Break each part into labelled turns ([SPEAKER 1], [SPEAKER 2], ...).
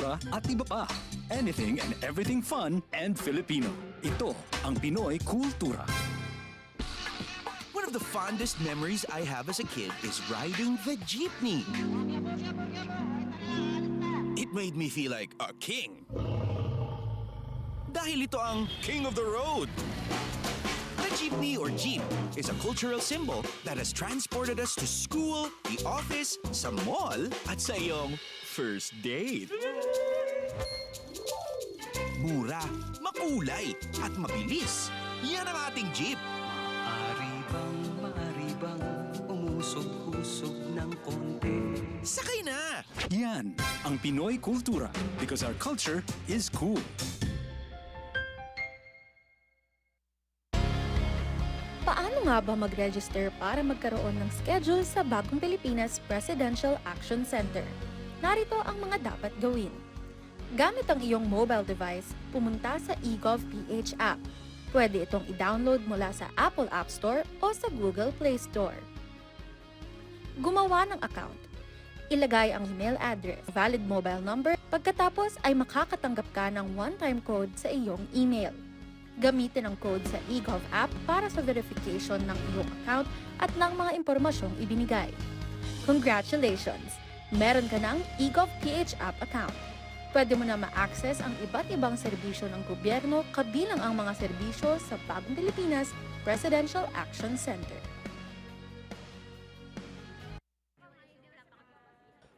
[SPEAKER 1] at iba pa. Anything and everything fun and Filipino. Ito ang Pinoy Kultura.
[SPEAKER 2] One of the fondest memories I have as a kid is riding the jeepney. It made me feel like a king. Dahil ito ang King of the Road. The jeepney or jeep is a cultural symbol that has transported us to school, the office, sa mall, at sa iyong first date. Mura, makulay, at mabilis. Yan ang ating jeep.
[SPEAKER 3] Maaribang, umusog-usog ng konti.
[SPEAKER 2] Sakay na!
[SPEAKER 1] Yan ang Pinoy Kultura because our culture is cool.
[SPEAKER 4] Paano nga ba mag-register para magkaroon ng schedule sa Bagong Pilipinas Presidential Action Center? Narito ang mga dapat gawin. Gamit ang iyong mobile device, pumunta sa eGovPH app. Pwede itong i-download mula sa Apple App Store o sa Google Play Store. Gumawa ng account. Ilagay ang email address, valid mobile number, pagkatapos ay makakatanggap ka ng one-time code sa iyong email. Gamitin ang code sa eGov app para sa verification ng iyong account at ng mga impormasyong ibinigay. Congratulations! Meron ka ng eGovPH app account. Pwede mo na ma-access ang iba't ibang serbisyo ng gobyerno kabilang ang mga serbisyo sa Bagong Pilipinas Presidential Action Center.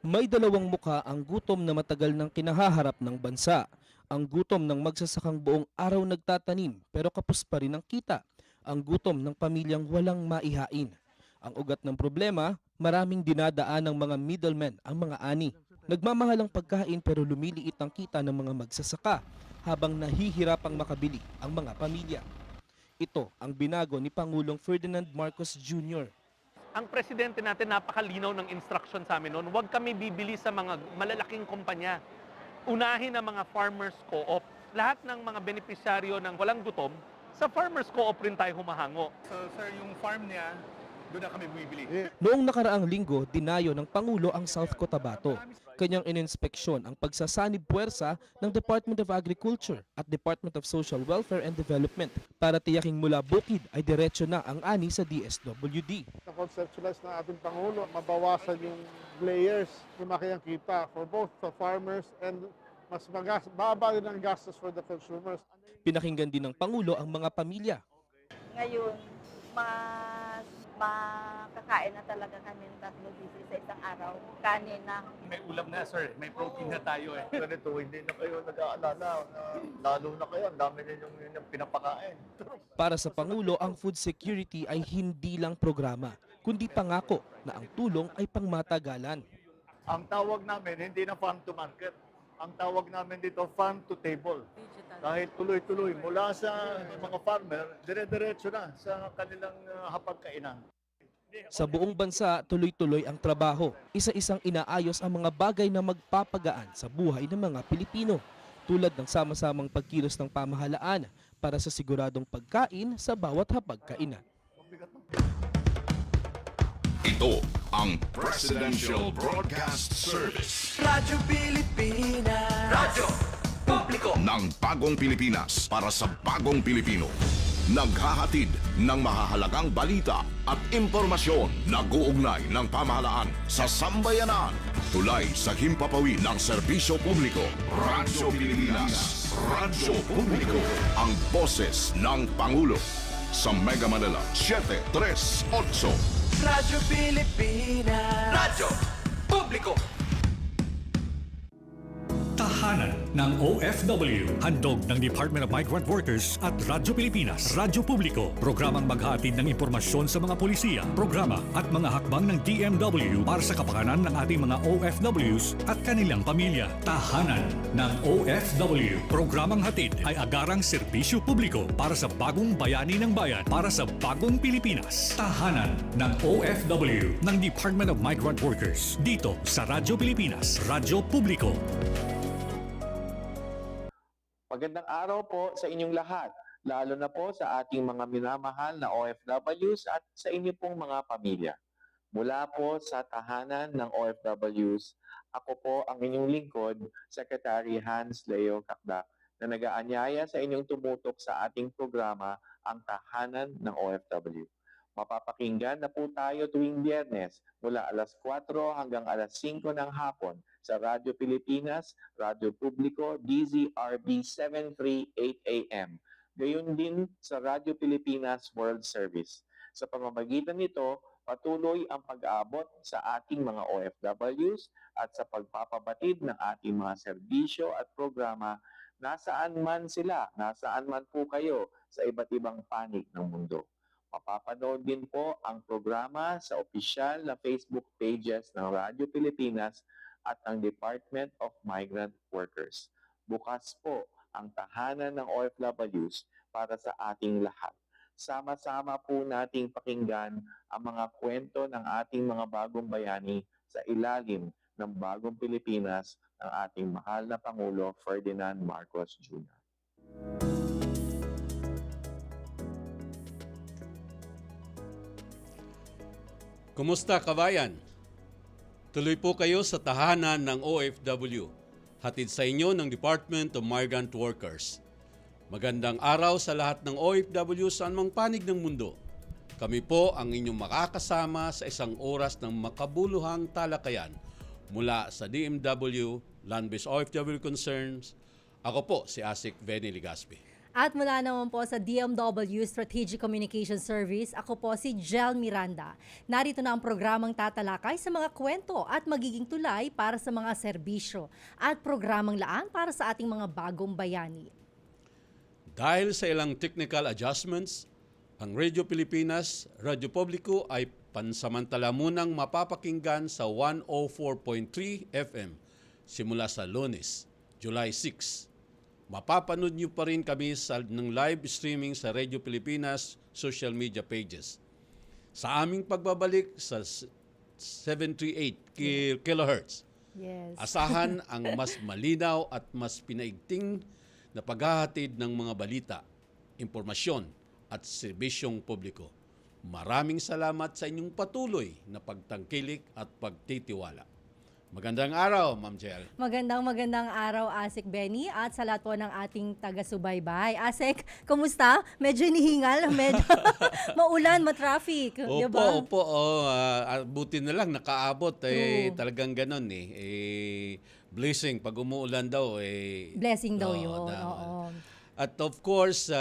[SPEAKER 5] May dalawang mukha ang gutom na matagal nang kinahaharap ng bansa. Ang gutom ng magsasakang buong araw nagtatanim pero kapos pa rin ang kita. Ang gutom ng pamilyang walang maihain. Ang ugat ng problema, maraming dinadaan ng mga middlemen ang mga ani. Nagmamahal ang pagkain pero lumiliit ang kita ng mga magsasaka habang nahihirapang makabili ang mga pamilya. Ito ang binago ni Pangulong Ferdinand Marcos Jr.
[SPEAKER 6] Ang presidente natin napakalinaw ng instruction sa amin noon, huwag kami bibili sa mga malalaking kumpanya. Unahin ang mga farmers co-op. Lahat ng mga benepisyaryo ng walang gutom, sa farmers co-op rin tayo humahango.
[SPEAKER 7] So sir, yung farm niya, doon na kami bumibili.
[SPEAKER 5] Noong nakaraang linggo, dinayo ng Pangulo ang South Cotabato. Kanyang ininspeksyon ang pagsasanib puwersa ng Department of Agriculture at Department of Social Welfare and Development para tiyaking mula bukid ay diretso na ang ani sa DSWD.
[SPEAKER 8] Na-conceptualize ng ating Pangulo, mabawasan yung layers, lumaki ang kita for both the farmers and mas baba din ang gastos for the consumers.
[SPEAKER 5] Pinakinggan din ng Pangulo ang mga pamilya.
[SPEAKER 9] Ngayon, mas makakain na talaga kami ng 3 beses sa isang araw. Kanin na.
[SPEAKER 7] May ulam na sir, may protein na tayo eh.
[SPEAKER 8] Ganito, hindi na kayo nag-aalala. Lalo na kayo, ang dami ninyong yung pinapakain.
[SPEAKER 5] Para sa Pangulo, ang food security ay hindi lang programa, kundi pangako na ang tulong ay pangmatagalan.
[SPEAKER 8] Ang tawag namin, hindi na farm to market. Ang tawag namin dito, farm to table. Dahil tuloy-tuloy, mula sa mga farmer, dire-diretso na sa kanilang hapagkainan.
[SPEAKER 5] Sa buong bansa, tuloy-tuloy ang trabaho. Isa-isang inaayos ang mga bagay na magpapagaan sa buhay ng mga Pilipino, tulad ng sama-samang pagkilos ng pamahalaan para sa siguradong pagkain sa bawat hapagkainan.
[SPEAKER 10] Ito ang Presidential Broadcast Service.
[SPEAKER 3] Radyo Pilipinas. Radyo Publiko
[SPEAKER 10] Ng Bagong Pilipinas para sa Bagong Pilipino. Naghahatid ng mahahalagang balita at impormasyon na guugnay ng pamahalaan sa sambayanan. Tulay sa himpapawid ng serbisyo publiko. Radyo Pilipinas. Radyo Publiko. Ang boses ng Pangulo. Sa Mega Manila, 738.
[SPEAKER 3] Radyo Pilipinas. Radyo Publiko.
[SPEAKER 11] Tahanan ng OFW, handog ng Department of Migrant Workers at Radyo Pilipinas, Radyo Publiko, programang maghahatid ng impormasyon sa mga polisiya, programa at mga hakbang ng DMW para sa kapakanan ng ating mga OFWs at kanilang pamilya. Tahanan ng OFW, programang hatid ay agarang serbisyo publiko para sa bagong bayani ng bayan, para sa bagong Pilipinas. Tahanan ng OFW ng Department of Migrant Workers, dito sa Radyo Pilipinas, Radyo Publiko.
[SPEAKER 12] Magandang araw po sa inyong lahat, lalo na po sa ating mga minamahal na OFWs at sa inyo pong mga pamilya. Mula po sa tahanan ng OFWs, Ako po ang inyong lingkod, Secretary Hans Leo Kakdak, na nag-aanyaya sa inyong tumutok sa ating programa, Ang Tahanan ng OFW. Mapapakinggan na po tayo tuwing Biyernes mula alas 4 hanggang alas 5 ng hapon sa Radyo Pilipinas, Radyo Publiko, DZRB 738 AM. Gayon din sa Radyo Pilipinas World Service. Sa pamamagitan nito, patuloy ang pag-aabot sa ating mga OFWs at sa pagpapabatid ng ating mga serbisyo at programa nasaan man sila, nasaan man po kayo sa iba't ibang panig ng mundo. Mapapanood din po ang programa sa opisyal na Facebook pages ng Radyo Pilipinas at ng Department of Migrant Workers. Bukas po ang tahanan ng OFWs para sa ating lahat. Sama-sama po nating pakinggan ang mga kwento ng ating mga bagong bayani sa ilalim ng bagong Pilipinas ng ating mahal na Pangulo Ferdinand Marcos Jr.
[SPEAKER 13] Kumusta kabayan? Tuloy po kayo sa tahanan ng OFW. Hatid sa inyo ng Department of Migrant Workers. Magandang araw sa lahat ng OFW sa anumang panig ng mundo. Kami po ang inyong makakasama sa isang oras ng makabuluhang talakayan mula sa DMW, Land-Based OFW Concerns. Ako po si Asik Benny Ligaspi.
[SPEAKER 14] At mula naman po sa DMW Strategic Communication Service, ako po si Jel Miranda. Narito na ang programang tatalakay sa mga kwento at magiging tulay para sa mga serbisyo at programang laan para sa ating mga bagong bayani.
[SPEAKER 13] Dahil sa ilang technical adjustments, ang Radio Pilipinas, Radyo Publiko ay pansamantala munang mapapakinggan sa 104.3 FM simula sa Lunes, July 6. Mapapanood niyo pa rin kami ng live streaming sa Radio Pilipinas social media pages. Sa aming pagbabalik sa 738 kHz, asahan ang mas malinaw at mas pinaigting na paghahatid ng mga balita, impormasyon at serbisyong publiko. Maraming salamat sa inyong patuloy na pagtangkilik at pagtitiwala. Magandang araw, Ma'am Jel.
[SPEAKER 14] Magandang araw, Asik Benny, at sa lahat po ng ating taga-subaybay. Asik, kumusta? Medyo inihingal, medyo maulan, matraffic.
[SPEAKER 13] Opo. Buti na lang, nakaabot. Talagang ganon blessing. Pag umuulan daw,
[SPEAKER 14] blessing daw yun. Oo.
[SPEAKER 13] At of course,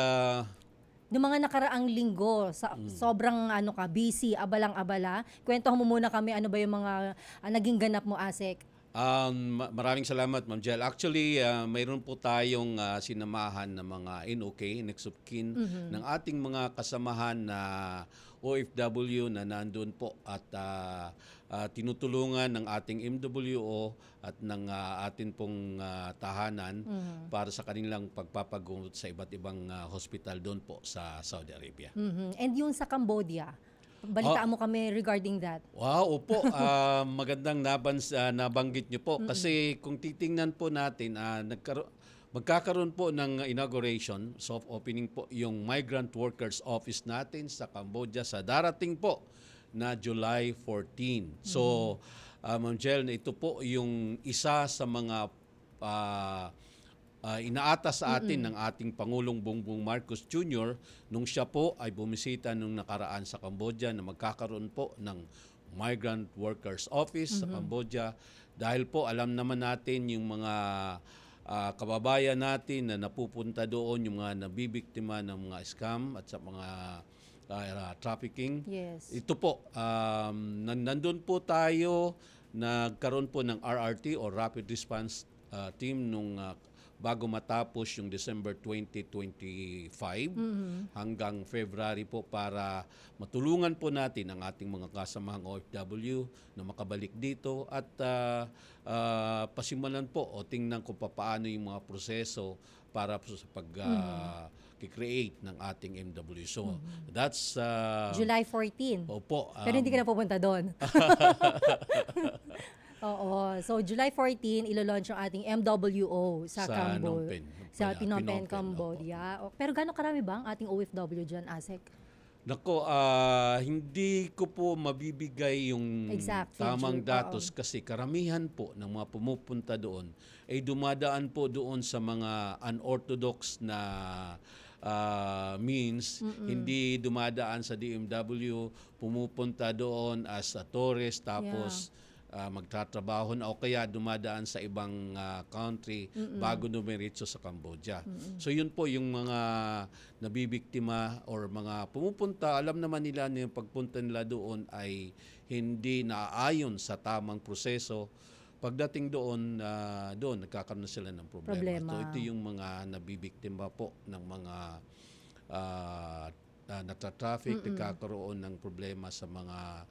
[SPEAKER 14] Noong mga nakaraang linggo, sobrang busy, abalang-abala. Kwentuhan mo muna kami, ano ba yung mga naging ganap mo, Asik?
[SPEAKER 13] Maraming salamat, Ma'am Jel. Actually, mayroon po tayong sinamahan ng mga NOK, Next of Kin, ng ating mga kasamahan na OFW na nandun po at tinutulungan ng ating MWO at ng atin pong tahanan para sa kanilang pagpapagunot sa iba't ibang hospital doon po sa Saudi Arabia.
[SPEAKER 14] And yung sa Cambodia, balitaan mo kami regarding that.
[SPEAKER 13] Wow, opo. Magandang nabanggit niyo po. Kasi kung titingnan po natin, magkakaroon po ng inauguration, soft opening po yung Migrant Workers Office natin sa Cambodia sa darating po na July 14. So, Ma'am Jel, ito po yung isa sa mga inaatas sa atin ng ating Pangulong Bongbong Marcos Jr. nung siya po ay bumisita nung nakaraan sa Cambodia na magkakaroon po ng Migrant Workers Office sa Cambodia. Dahil po alam naman natin yung mga kababayan natin na napupunta doon, yung mga nabibiktima ng mga scam at sa mga trafficking.
[SPEAKER 14] Yes.
[SPEAKER 13] Ito po, nandun po tayo, nagkaroon po ng RRT o Rapid Response Team nung bago matapos yung December 2025 hanggang February po para matulungan po natin ang ating mga kasamahang OFW na makabalik dito at pasimulan po o tingnan kung paano yung mga proseso para po sa pag-create ng ating MW. So, that's
[SPEAKER 14] July 14.
[SPEAKER 13] Opo.
[SPEAKER 14] Pero hindi ka na pupunta doon. Oo. So, July 14, ilo-launch yung ating MWO sa
[SPEAKER 13] Phnom Penh.
[SPEAKER 14] Sa Phnom Penh, Cambodia. Pero gano'ng karami ba ang ating OFW dyan, Asik?
[SPEAKER 13] Nako, hindi ko po mabibigay yung
[SPEAKER 14] Exact
[SPEAKER 13] tamang
[SPEAKER 14] figure,
[SPEAKER 13] datos kasi karamihan po ng mga pumupunta doon ay dumadaan po doon sa mga unorthodox na means, hindi dumadaan sa DMW, pumupunta doon as a tourist tapos magtatrabaho na o kaya dumadaan sa ibang country bago dumiretso sa Cambodia. So yun po yung mga nabibiktima or mga pumupunta, alam naman nila na yung pagpunta nila doon ay hindi naaayon sa tamang proseso. Pagdating doon, nagkakaroon na sila ng problema. So ito yung mga nabibiktima po ng mga nagtatraffic, nagkakaroon ng problema sa mga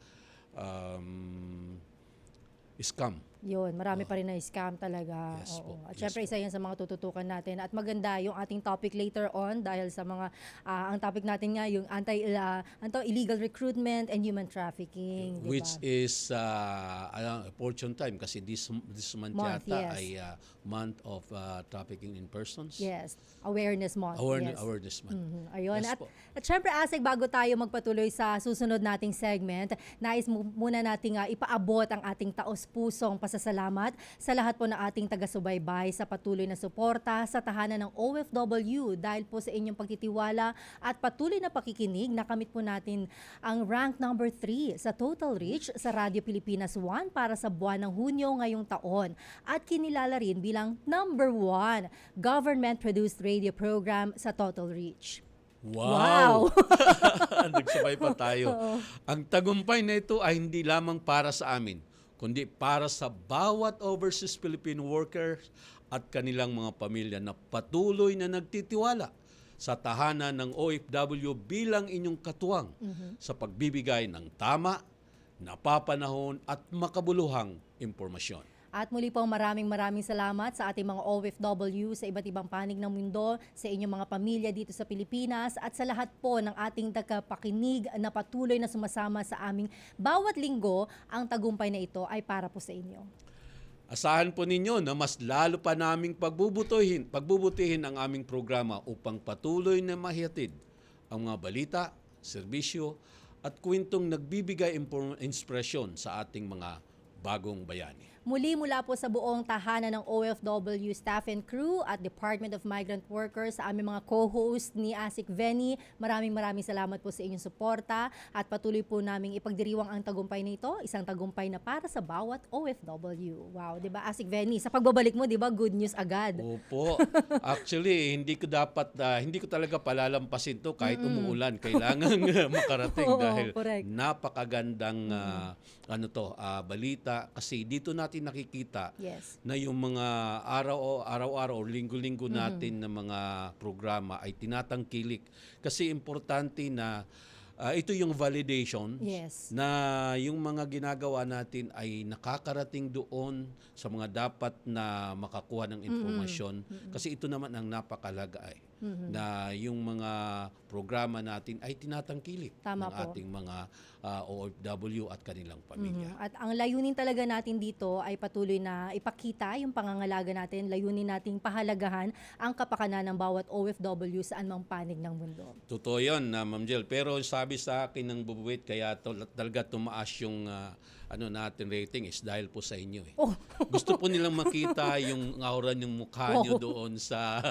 [SPEAKER 13] scam.
[SPEAKER 14] Yun, marami pa rin na scam talaga.
[SPEAKER 13] Yes po.
[SPEAKER 14] At syempre, isa yan sa mga tututukan natin. At maganda yung ating topic later on dahil sa mga, ang topic natin nga, yung illegal recruitment and human trafficking. Diba?
[SPEAKER 13] Which is fortune time kasi this month yata ay month of trafficking in persons.
[SPEAKER 14] Yes, awareness month.
[SPEAKER 13] Awareness month.
[SPEAKER 14] Ayun.
[SPEAKER 13] Yes
[SPEAKER 14] At syempre, Asik, bago tayo magpatuloy sa susunod nating segment, nais muna nating ipaabot ang ating taos-pusong pasasalamat sa lahat po ng ating taga-subaybay sa patuloy na suporta sa tahanan ng OFW dahil po sa inyong pagtitiwala at patuloy na pakikinig, nakamit po natin ang rank number 3 sa Total Reach sa Radio Pilipinas 1 para sa buwan ng Hunyo ngayong taon at kinilala rin bilang number 1 government-produced radio program sa Total Reach.
[SPEAKER 13] Wow! Nagsabay pa tayo. Ang tagumpay na ito ay hindi lamang para sa amin, kundi para sa bawat overseas Filipino workers at kanilang mga pamilya na patuloy na nagtitiwala sa tahanan ng OFW bilang inyong katuwang sa pagbibigay ng tama, napapanahon at makabuluhang impormasyon.
[SPEAKER 14] At muli po maraming salamat sa ating mga OFW sa iba't ibang panig ng mundo, sa inyong mga pamilya dito sa Pilipinas at sa lahat po ng ating tagapakinig na patuloy na sumasama sa aming bawat linggo. Ang tagumpay na ito ay para po sa inyo.
[SPEAKER 13] Asahan po ninyo na mas lalo pa naming pagbubutihin ang aming programa upang patuloy na mahihatid ang mga balita, serbisyo at kwentong nagbibigay inspirasyon sa ating mga bagong bayani.
[SPEAKER 14] Muli mula po sa buong tahanan ng OFW staff and crew at Department of Migrant Workers sa aming mga co-host ni Asik Venny, maraming salamat po sa inyong suporta at patuloy po naming ipagdiriwang ang tagumpay nito, isang tagumpay na para sa bawat OFW. Wow, 'di ba Asik Venny? Sa pagbabalik mo, 'di ba, good news agad.
[SPEAKER 13] Opo. Actually, hindi ko talaga palalampasin 'to kahit umuulan. Kailangan makarating dahil
[SPEAKER 14] correct.
[SPEAKER 13] Napakagandang balita kasi dito natin nakikita na yung mga araw-araw o linggo-linggo natin na mga programa ay tinatangkilik kasi importante na ito yung validation na yung mga ginagawa natin ay nakakarating doon sa mga dapat na makakuha ng impormasyon kasi ito naman ang napakalaga na yung mga programa natin ay tinatangkilik ng ating mga OFW at kanilang pamilya.
[SPEAKER 14] At ang layunin talaga natin dito ay patuloy na ipakita yung pangangalaga natin, layunin nating pahalagahan ang kapakanan ng bawat OFW saan mang panig ng mundo.
[SPEAKER 13] Totoo yun, Ma'am Jel. Pero sabi sa akin ng bubuwit, kaya talaga tumaas yung natin rating is dahil po sa inyo. Gusto po nilang makita yung aura ng mukha nyo doon sa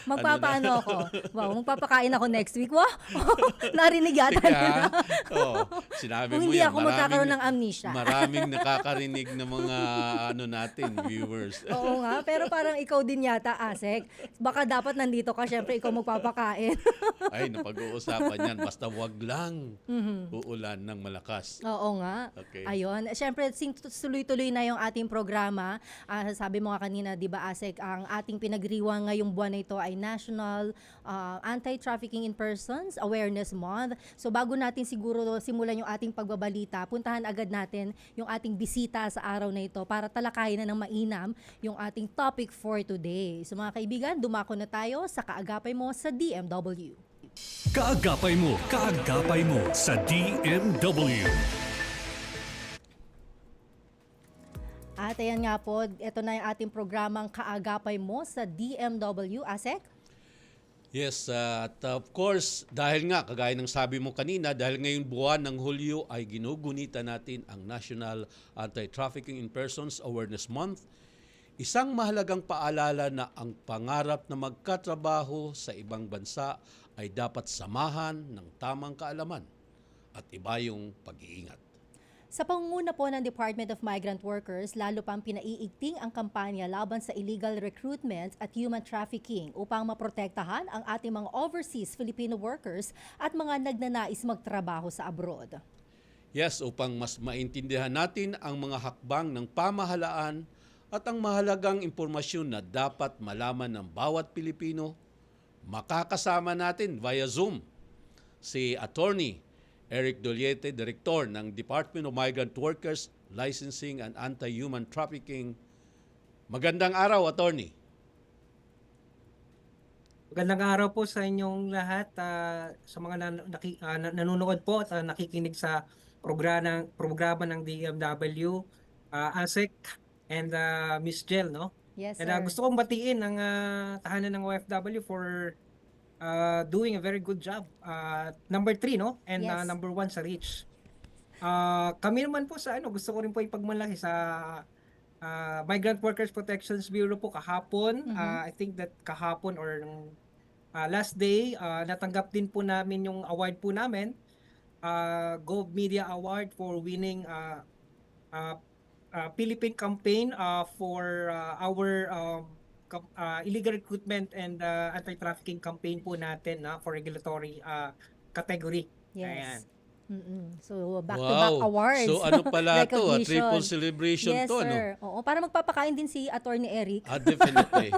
[SPEAKER 14] Magpapaano ako? Wow, magpapakain ako next week. Wow! Narinig yata nila.
[SPEAKER 13] Sinabi
[SPEAKER 14] kung
[SPEAKER 13] mo
[SPEAKER 14] hindi
[SPEAKER 13] yan.
[SPEAKER 14] ako magkakaroon ng amnesia.
[SPEAKER 13] Maraming nakakarinig ng mga natin, viewers.
[SPEAKER 14] Oo nga, pero parang ikaw din yata, Asek. Baka dapat nandito ka, syempre ikaw magpapakain.
[SPEAKER 13] Ay, napag-uusapan yan. Basta wag lang uulan ng malakas.
[SPEAKER 14] Oo nga.
[SPEAKER 13] Okay.
[SPEAKER 14] Ayun. Syempre, tuloy-tuloy na yung ating programa. Sabi mo nga kanina, di ba, Asek, ang ating pinagriwang ngayong buwan na ito ay National Anti-Trafficking in Persons Awareness Month. So bago natin siguro simulan yung ating pagbabalita, puntahan agad natin yung ating bisita sa araw na ito para talakayin na ng mainam yung ating topic for today. So mga kaibigan, dumako na tayo sa Kaagapay Mo sa DMW.
[SPEAKER 11] Kaagapay mo sa DMW.
[SPEAKER 14] At ayan nga po, ito na yung ating programang Kaagapay Mo sa DMW. Asek?
[SPEAKER 13] Yes, at of course, dahil nga, kagaya ng sabi mo kanina, dahil ngayong buwan ng Hulyo ay ginugunita natin ang National Anti-Trafficking in Persons Awareness Month, isang mahalagang paalala na ang pangarap na magkatrabaho sa ibang bansa ay dapat samahan ng tamang kaalaman at iba yung pag-iingat.
[SPEAKER 14] Sa pangunguna po ng Department of Migrant Workers, lalo pang pinaiigting ang kampanya laban sa illegal recruitment at human trafficking upang maprotektahan ang ating mga overseas Filipino workers at mga nagnanais magtrabaho sa abroad.
[SPEAKER 13] Yes, upang mas maintindihan natin ang mga hakbang ng pamahalaan at ang mahalagang impormasyon na dapat malaman ng bawat Pilipino, makakasama natin via Zoom si Attorney Eric Doliete, Direktor ng Department of Migrant Workers, Licensing and Anti-Human Trafficking. Magandang araw, Attorney.
[SPEAKER 15] Magandang araw po sa inyong lahat, sa mga nanonood po at nakikinig sa programa ng DMW, ASEC, and Miss Jel, no?
[SPEAKER 14] Yes,
[SPEAKER 15] And
[SPEAKER 14] sir.
[SPEAKER 15] gusto kong batiin ang tahanan ng OFW for doing a very good job. Number 3, no? And
[SPEAKER 14] Yes.
[SPEAKER 15] number 1 sa reach. Kami naman po sa gusto ko rin po ipagmalaki sa Migrant Workers Protections Bureau po kahapon. I think that kahapon or last day, natanggap din po namin yung award po namin, Gov Media Award for winning Philippine campaign for our illegal recruitment and anti-trafficking campaign po natin for regulatory category. Ayan.
[SPEAKER 14] Yes. So, back-to-back awards.
[SPEAKER 13] So ano pala to?
[SPEAKER 14] Recognition.
[SPEAKER 13] Triple celebration
[SPEAKER 14] Yes,
[SPEAKER 13] to,
[SPEAKER 14] sir. Oo, para magpapakain din si Attorney Eric.
[SPEAKER 13] Definitely.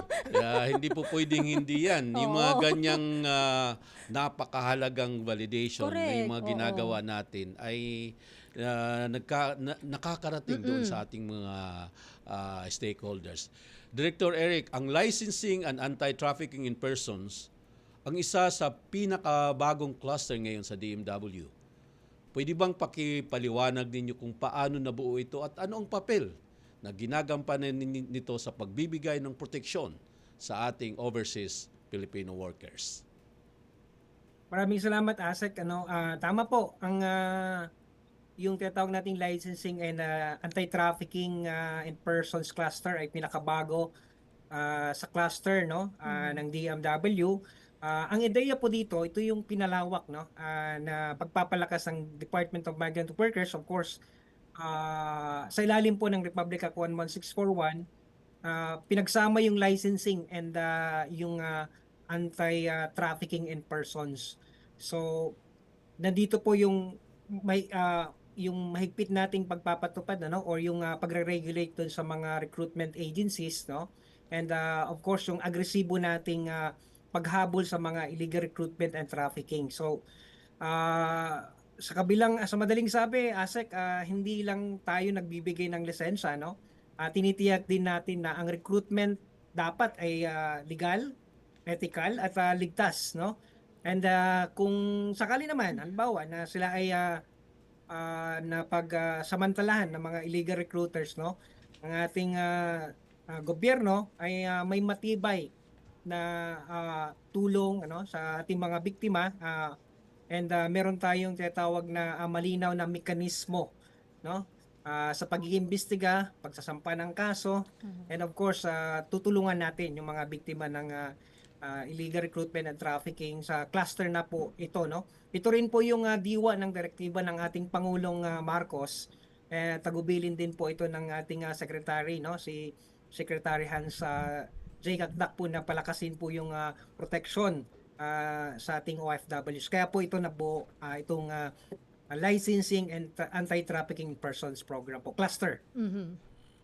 [SPEAKER 13] Hindi po pwedeng hindi yan. Yung mga
[SPEAKER 14] Oo.
[SPEAKER 13] ganyang napakahalagang validation na yung mga
[SPEAKER 14] Correct.
[SPEAKER 13] ginagawa natin ay nakakarating doon sa ating mga stakeholders. Director Eric, ang licensing and anti-trafficking in persons ang isa sa pinakabagong cluster ngayon sa DMW. Pwede bang pakipaliwanag ninyo kung paano nabuo ito at ano ang papel na ginagampanan nito sa pagbibigay ng proteksyon sa ating overseas Filipino workers?
[SPEAKER 15] Maraming salamat, ASEC. Tama po, ang yung tinatawag nating licensing and anti-trafficking in persons cluster ay pinakabago sa cluster, no, ng DMW. Ang ideya po dito, ito yung pinalawak, no, na pagpapalakas ng Department of Migrant Workers, of course, sa ilalim po ng Republic Act 11641, pinagsama yung licensing and yung anti-trafficking in persons. So, nandito po yung yung mahigpit nating pagpapatupad, no, or yung pagre-regulate dun sa mga recruitment agencies, no, and of course yung agresibo nating paghabol sa mga illegal recruitment and trafficking. So, sa madaling sabi, ASEC, hindi lang tayo nagbibigay ng lisensya, no? Tinitiyak din natin na ang recruitment dapat ay legal, ethical, at ligtas, no? And kung sakali naman, halimbawa na sila ay napagsamantalahan ng mga illegal recruiters, no? Ang ating gobyerno ay may matibay na tulong, ano, sa ating mga biktima, and meron tayong tinatawag na malinaw na mekanismo, no, sa pag-iimbestiga, pagsasampa ng kaso, and of course tutulungan natin yung mga biktima ng illegal recruitment and trafficking sa cluster na po ito, no. Ito rin po yung diwa ng direktiba ng ating Pangulong Marcos. Tagubilin din po ito ng ating secretary, no, si Secretary Hans J. Kakdak po, na palakasin po yung protection sa ating OFWs. Kaya po ito nabuo itong licensing and anti-trafficking persons program po, cluster.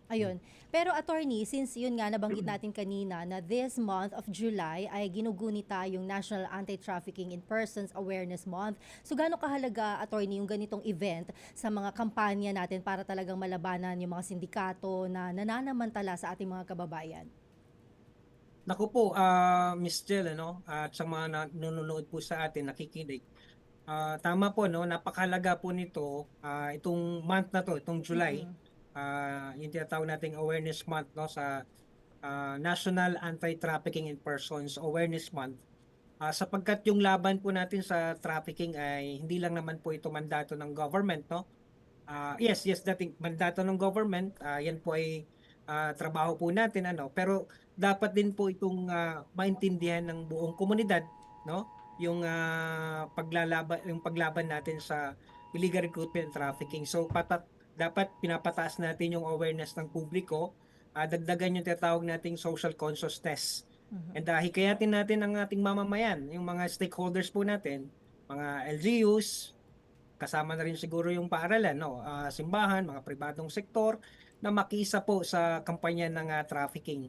[SPEAKER 14] Ayun. Pero attorney, since yun nga nabanggit natin kanina na this month of July ay ginugunita yung National Anti-Trafficking in Persons Awareness Month. So gaano kahalaga, attorney, yung ganitong event sa mga kampanya natin para talagang malabanan yung mga sindikato na nananamantala sa ating mga kababayan?
[SPEAKER 15] Naku po, Miss Jel, ano, at sa mga nanonood po sa atin, nakikinig. Tama po, no, napakahalaga po nito, itong month na to, itong July. Yung tinatawag nating awareness month, no, sa National Anti-Trafficking in Persons Awareness Month. Sapagkat yung laban po natin sa trafficking ay hindi lang naman po ito mandato ng government, no? Yes, dating mandato ng government, yan po ay trabaho po natin, ano? Pero dapat din po itong maintindihan ng buong komunidad, no? Yung paglaban natin sa illegal recruitment and trafficking. So dapat pinapataas natin yung awareness ng publiko, dagdagan yung tinatawag nating social consciousness. And hikayatin natin ang ating mamamayan, yung mga stakeholders po natin, mga LGUs, kasama na rin siguro yung paaralan, no? Simbahan, mga pribadong sektor, na makiisa po sa kampanya ng trafficking.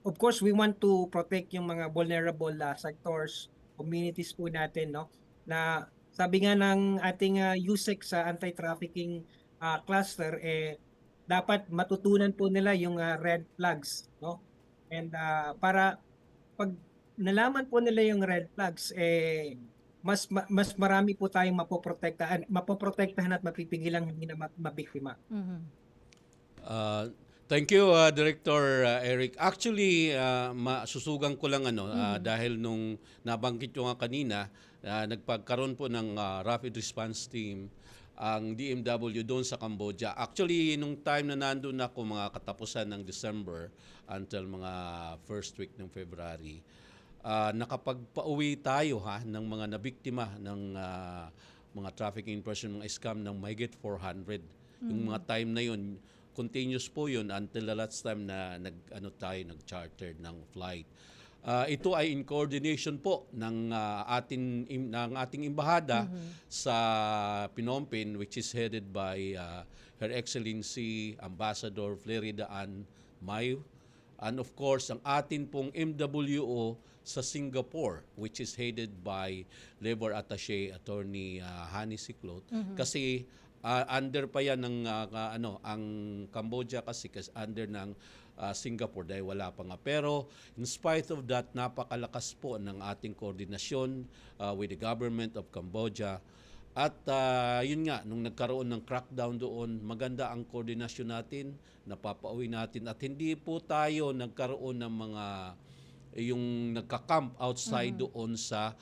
[SPEAKER 15] Of course, we want to protect yung mga vulnerable sectors, communities po natin, no? Na sabi nga ng ating USEC sa anti-trafficking cluster, dapat matutunan po nila yung red flags, no? And para pag nalaman po nila yung red flags, mas marami po tayong mapoprotektahan at mapipigilan hindi na mabiktima.
[SPEAKER 13] Thank you, Director Eric. Actually, masusugan ko lang dahil nung nabanggit ko nga kanina, nagpagkaroon po ng rapid response team ang DMW doon sa Cambodia. Actually, nung time na nandun ako, mga katapusan ng December until mga first week ng February, nakapagpauwi tayo ng mga nabiktima ng mga trafficking person, mga scam ng mahigit 400. Yung mga time na yun, continuous po yun until the last time na nag-charter ng flight. Ito ay in coordination po ng ating embahada sa Phnom Penh, which is headed by Her Excellency Ambassador Flerida Ann Mayo, and of course ang atin pong MWO sa Singapore, which is headed by Labor Attaché Attorney Hani Siklot. Kasi under pa yan ng ang Cambodia kasi under ng Singapore dahil wala pa nga. Pero in spite of that, napakalakas po ng ating koordinasyon with the government of Cambodia. At yun nga, nung nagkaroon ng crackdown doon, maganda ang koordinasyon natin, napapauwi natin. At hindi po tayo nagkaroon ng mga yung nagka-camp outside doon sa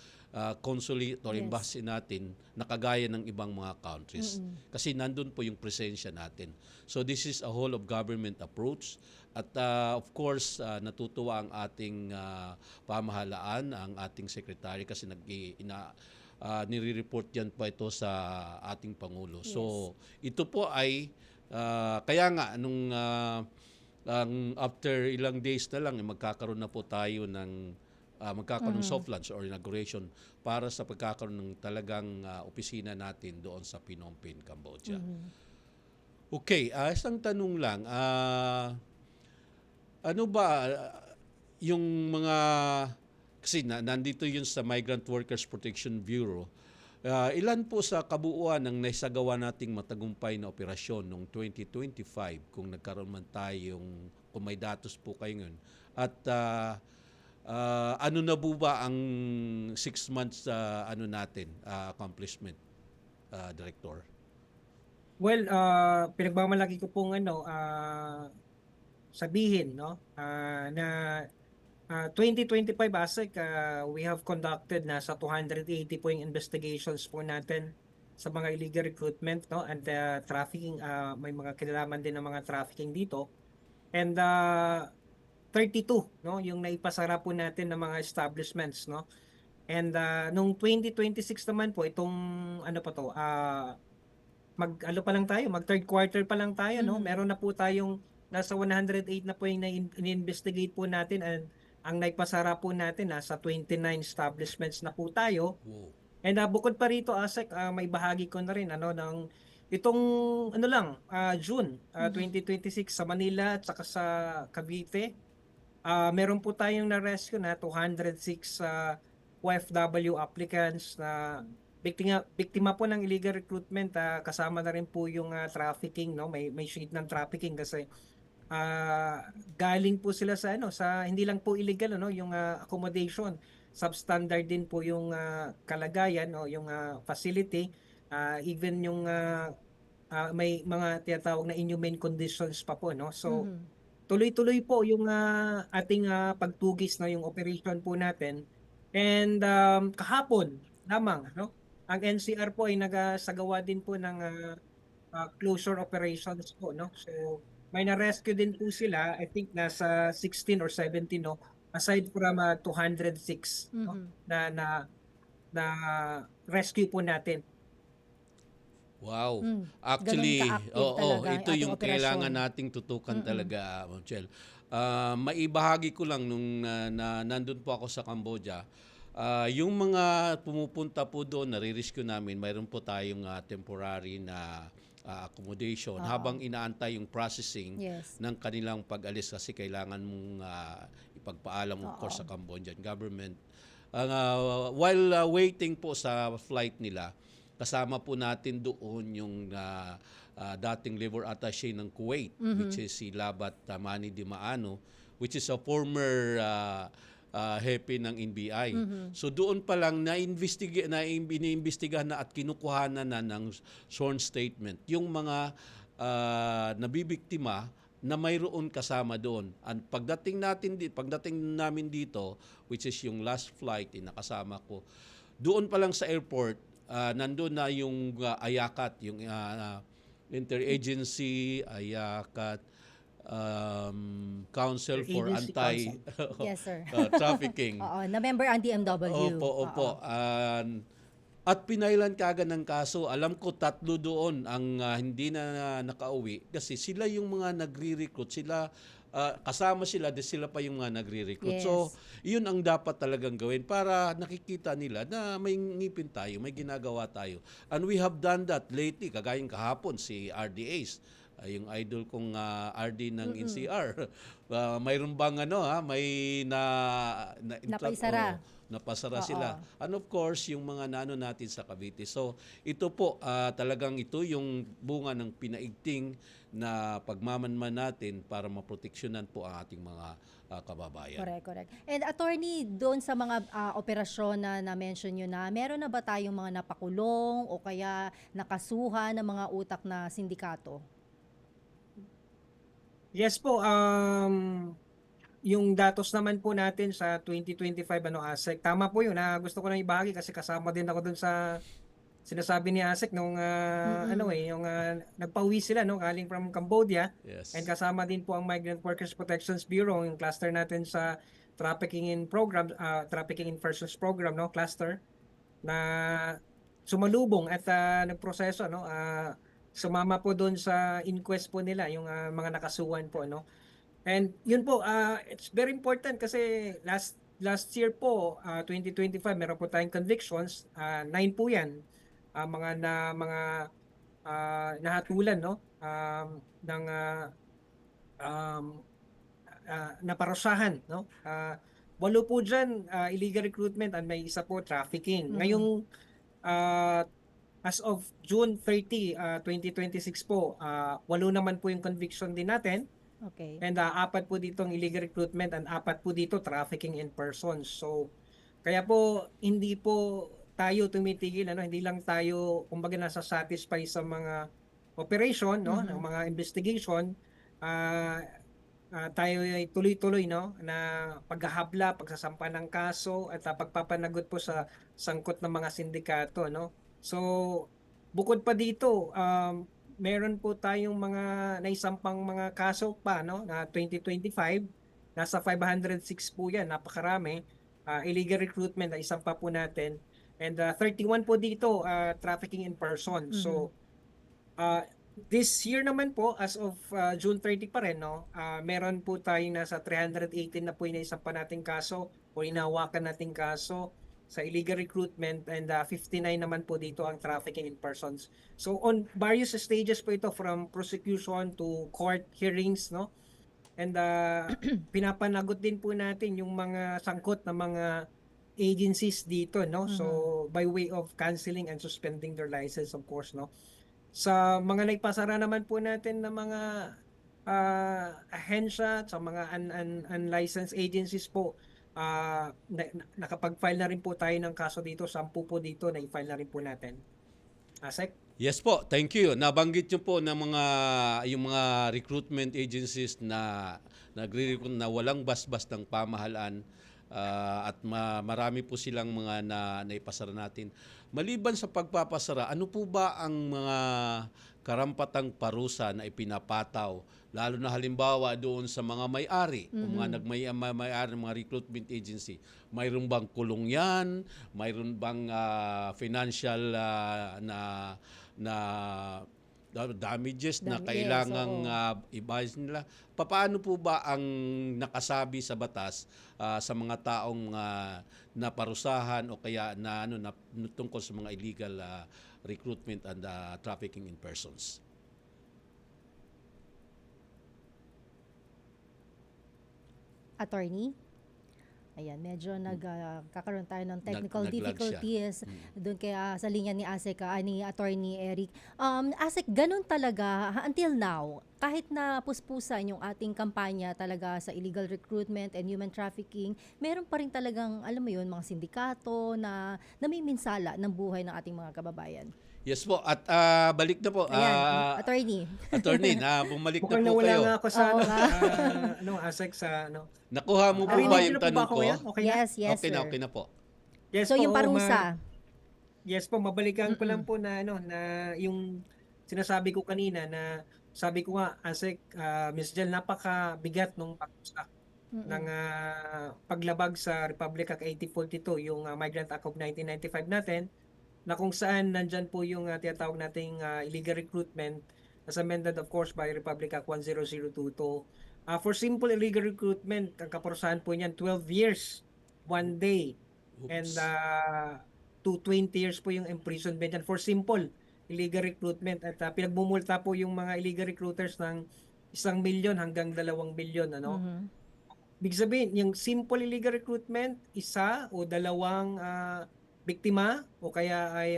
[SPEAKER 13] consulate or embassy natin na kagaya ng ibang mga countries. Kasi nandun po yung presensya natin. So this is a whole of government approach. At of course, natutuwa ang ating pamahalaan, ang ating secretary kasi nire-report yan pa ito sa ating Pangulo. Yes. So ito po ay kaya nga nung after ilang days na lang magkakaroon na po tayo ng magkakaroon ng soft launch or inauguration para sa pagkakaroon ng talagang opisina natin doon sa Phnom Penh, Cambodia. Okay, isang tanong lang. Ano ba yung mga, kasi nandito yun sa Migrant Workers Protection Bureau, ilan po sa kabuuan ng naisagawa nating matagumpay na operasyon noong 2025 kung nagkaroon man tayong, kung may datos po kayo ngayon, at ano na po ba ang 6 months accomplishment, Director?
[SPEAKER 15] Well, pinagmamalaki ko pong sabihin, no, na 2025 ASEC, we have conducted na sa 280 po yung investigations po natin sa mga illegal recruitment, no, and trafficking. May mga kinalaman din ng mga trafficking dito. And 32, no, yung naipasara po natin ng mga establishments, no. And nung 2026 naman po itong mag third quarter pa lang tayo, no. Meron na po tayong nasa 108 na po yung in-investigate po natin, and ang naipasara po natin nasa 29 establishments na po tayo. And bukod pa rito, ASEC, may bahagi ko na rin ng itong June 2026 sa Manila at saka sa Cavite. Meron po tayong na-rescue na 206 OFW applicants na biktima po ng illegal recruitment. Kasama na rin po yung trafficking, no. May shade ng trafficking kasi galing po sila sa hindi lang po illegal, no, yung accommodation, substandard din po yung kalagayan, no, yung facility, even yung may mga tinatawag na inhumane conditions pa po, no. So tuloy-tuloy po yung ating pagtugis na yung operation po natin. And kahapon lamang, no? Ang NCR po ay nagsagawa din po ng closure operations po, no? So may na-rescue din po sila, I think nasa 16 or 17, no? Aside from 206 no? na rescue po natin.
[SPEAKER 13] Wow.
[SPEAKER 14] Ganun
[SPEAKER 13] Actually,
[SPEAKER 14] ka-active talaga
[SPEAKER 13] ito
[SPEAKER 14] ating
[SPEAKER 13] yung
[SPEAKER 14] operasyon.
[SPEAKER 13] kailangan nating tutukan talaga, Ma'am Chel. Maibahagi ko lang nung nandun po ako sa Cambodia, yung mga pumupunta po doon, nare-rescue namin, mayroon po tayong temporary na accommodation habang inaantay yung processing ng kanilang pag-alis kasi kailangan mong ipagpaalam of course sa Cambodian government. While waiting po sa flight nila, kasama po natin doon yung dating labor attaché ng Kuwait, which is si Labat Mani Dimaano, which is a former hepe ng NBI. So doon pa lang iniimbestigahan na at kinukuhanan na ng sworn statement yung mga nabibiktima na mayroon kasama doon. And pagdating namin dito, which is yung last flight nakasama ko, doon pa lang sa airport, nandun na yung AYACAT, yung Interagency AYACAT Council for
[SPEAKER 14] Yes, sir.
[SPEAKER 13] Trafficking.
[SPEAKER 14] Oo, na member ang DMW.
[SPEAKER 13] Opo. At pinailan kaagad ng kaso. Alam ko 3 doon ang hindi na nakauwi kasi sila yung mga nagre-recruit. Sila kasama sila, sila pa yung mga nagre-recruit.
[SPEAKER 14] Yes.
[SPEAKER 13] So, yun ang dapat talagang gawin para nakikita nila na may ngipin tayo, may ginagawa tayo. And we have done that lately, kagayang kahapon si RDAs, yung idol kong RD ng NCR. Mayroon bang may
[SPEAKER 14] napaisara.
[SPEAKER 13] Napasara sila. And of course, yung mga nano natin sa Cavite. So, ito po, talagang ito yung bunga ng pinaigting na pagmamanman natin para maproteksyonan po ang ating mga kababayan.
[SPEAKER 14] Correct. And attorney, doon sa mga operasyon na mention nyo na, meron na ba tayong mga napakulong o kaya nakasuhan ng mga utak na sindikato?
[SPEAKER 15] Yes po, yung datos naman po natin sa 2025 ASEC, tama po yun. Gusto ko lang ibahagi kasi kasama din ako dun sa sinasabi ni ASEC nung yung nagpauwi sila galing from Cambodia.
[SPEAKER 13] Yes.
[SPEAKER 15] And kasama din po ang Migrant Workers Protections Bureau, yung cluster natin sa trafficking in persons program, cluster na sumalubong at nagproseso, sumama po doon sa inquest po nila yung mga nakasuhan po, And yun po, it's very important kasi last year po, 2025, meron po tayong convictions, 9 po yan, mga nahatulan ng naparusahan, 8 po dyan, illegal recruitment, at may isa po trafficking. Ngayong as of June 30, 2026 po, 8 naman po yung conviction din natin.
[SPEAKER 14] Okay.
[SPEAKER 15] And 4 po dito ang illegal recruitment and 4 po dito trafficking in persons. So, kaya po hindi po tayo tumitigil, hindi lang tayo kumbaga nasa-satisfy sa mga operation, ng mga investigation. Tayo ay tuloy-tuloy na paghahabla, pagsasampa ng kaso at pagpapanagot po sa sangkot ng mga sindikato, So, bukod pa dito, meron po tayong mga naisampang mga kaso pa na 2025, nasa 506 po yan, napakarami. Illegal recruitment na isampa po natin, and 31 po dito trafficking in person. So this year naman po, as of June 30 pa rin, meron po tayong nasa 318 na po inaisampa nating kaso o inahawakan nating kaso sa illegal recruitment, and 59 naman po dito ang trafficking in persons. So on various stages po ito, from prosecution to court hearings, and pinapanagot din po natin yung mga sangkot na mga agencies dito, So by way of canceling and suspending their license, of course, Sa mga nagpasara naman po natin na mga ahensya, sa mga unlicensed agencies po, nakapag-file na rin po tayo ng kaso dito, 10 po dito na i-file na rin po natin. ASEC?
[SPEAKER 13] Yes po, thank you. Nabanggit niyo po ng yung mga recruitment agencies na nagre-recruit na walang basbas ng pamahalaan. At marami po silang mga naipasara natin. Maliban sa pagpapasara, ano po ba ang mga karampatang parusa na ipinapataw, lalo na halimbawa doon sa mga may-ari, o mga may-ari ng mga recruitment agency? Mayroon bang kulong yan? Mayroon bang financial na damages na kailangang ibayad nila? Paano po ba ang nakasabi sa batas sa mga taong naparusahan o kaya na tungkol sa mga illegal recruitment and trafficking in persons?
[SPEAKER 14] Attorney? Ayan, medyo nagkakaroon tayo ng technical
[SPEAKER 13] Nag-lag siya.
[SPEAKER 14] difficulties doon kaya sa linya ni Asek, ni Attorney Eric. Asek, ganun talaga until now, kahit na puspusan yung ating kampanya talaga sa illegal recruitment and human trafficking, meron pa rin talagang, alam mo yun, mga sindikato na namiminsala ng buhay ng ating mga kababayan.
[SPEAKER 13] Yes po. At balik na po.
[SPEAKER 14] Ayan, Attorney.
[SPEAKER 13] Attorney, bumalik
[SPEAKER 15] Mukhang
[SPEAKER 13] na po
[SPEAKER 15] nawala
[SPEAKER 13] kayo.
[SPEAKER 15] nga ako sa
[SPEAKER 14] Oo nga.
[SPEAKER 15] Asek sa
[SPEAKER 13] Nakuha mo po
[SPEAKER 15] Narinig
[SPEAKER 13] ba
[SPEAKER 15] niyo
[SPEAKER 13] yung
[SPEAKER 15] na po ba
[SPEAKER 13] tanong
[SPEAKER 15] ako
[SPEAKER 13] ko?
[SPEAKER 15] yan? Okay na?
[SPEAKER 14] Yes,
[SPEAKER 13] Okay na,
[SPEAKER 14] sir.
[SPEAKER 13] okay na po.
[SPEAKER 15] Yes
[SPEAKER 14] So
[SPEAKER 15] po,
[SPEAKER 14] yung parusa.
[SPEAKER 15] Yes po, mabalikan ko lang po na na yung sinasabi ko kanina na sabi ko nga Asek, Miss Jel, napakabigat nung parusa ng paglabag sa Republic Act 8042, yung Migrant Act of 1995 natin, na kung saan nandyan po yung tinatawag nating illegal recruitment as amended of course by Republic Act 10022. For simple illegal recruitment, ang kaparusahan po niyan 12 years, 1 day, and to 20 years po yung imprisonment yan for simple illegal recruitment. At pinagmumulta po yung mga illegal recruiters ng 1 milyon hanggang 2 milyon. Big sabihin, yung simple illegal recruitment, 1 o 2 biktima o kaya ay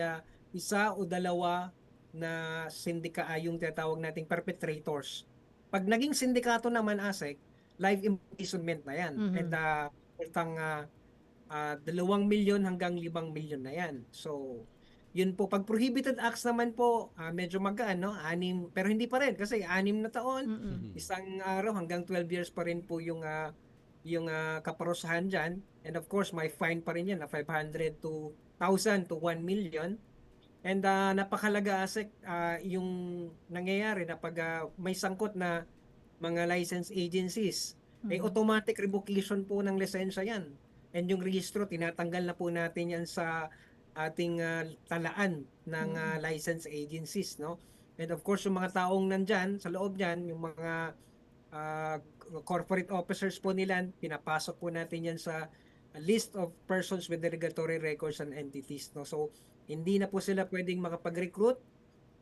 [SPEAKER 15] 1 o 2 na sindika yung tinatawag nating perpetrators. Pag naging sindikato naman, Asek, life imprisonment na yan. And utang 2 milyon hanggang 5 milyon na yan. So, yun po. Pag prohibited acts naman po, medyo magaan, no? 6, pero hindi pa rin kasi 6 na taon, 1 araw hanggang 12 years pa rin po yung kaparusahan dyan. And of course, may fine pa rin yan na 500 to 1,000 to 1 million. And napakalaga, Asek, yung nangyayari na pag may sangkot na mga license agencies, automatic revocation po ng lisensya yan. And yung registro, tinatanggal na po natin yan sa ating talaan ng license agencies, no? And of course, yung mga taong nandyan, sa loob niyan, yung mga corporate officers po nila, pinapasok po natin yan sa list of persons with derogatory records and entities, no? So, hindi na po sila pwedeng makapag-recruit,